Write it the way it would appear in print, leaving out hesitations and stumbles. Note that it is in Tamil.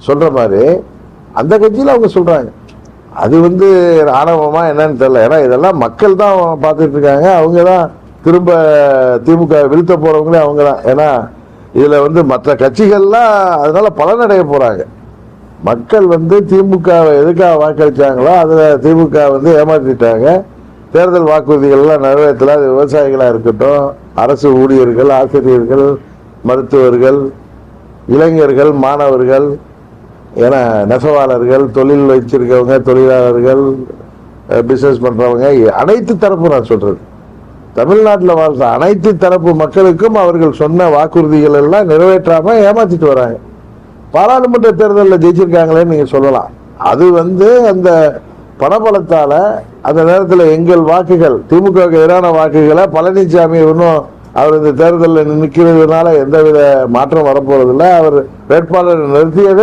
சொல்ற மாதிரி அந்த கட்சியில் அவங்க சொல்றாங்க. அது ஆணவமா என்னன்னு தெரியல. ஏன்னா இதெல்லாம் மக்கள் தான் பார்த்துட்டு இருக்காங்க. அவங்க தான் திரும்ப திமுக வீழ்த்த போறவங்களே அவங்க தான். ஏன்னா இதுல மற்ற கட்சிகள்லாம் அதனால பலனடைய போறாங்க. மக்கள் திமுக எதுக்காக வாக்களிச்சாங்களோ அதுல திமுக ஏமாற்றிட்டாங்க. தேர்தல் வாக்குறுதிகள் எல்லாம் நிறைவேற்றல. அது விவசாயிகளா இருக்கட்டும், அரசு ஊழியர்கள், ஆசிரியர்கள், மருத்துவர்கள், இளைஞர்கள், மாணவர்கள், ஏன்னா நெசவாளர்கள், தொழில் வச்சிருக்கவங்க, தொழிலாளர்கள், பிசினஸ் பண்றவங்க, அனைத்து தரப்பு நான் சொல்றது, தமிழ்நாட்டில் வாழ்ற அனைத்து தரப்பு மக்களுக்கும் அவர்கள் சொன்ன வாக்குறுதிகள் எல்லாம் நிறைவேற்றாம ஏமாத்திட்டு வராங்க. பாராளுமன்ற தேர்தலில் ஜெயிச்சிருக்காங்களேன்னு நீங்க சொல்லலாம். அது அந்த பணபலத்தால அந்த நேரத்தில் எங்கள் வாக்குகள், திமுக எதிரான வாக்குகளை பழனிசாமி இன்னும் அவர் இந்த தேர்தலில் நிற்கிறதுனால எந்தவித மாற்றம் வரப்போறதில்லை. அவர் வேட்பாளர் நிறுத்தியதே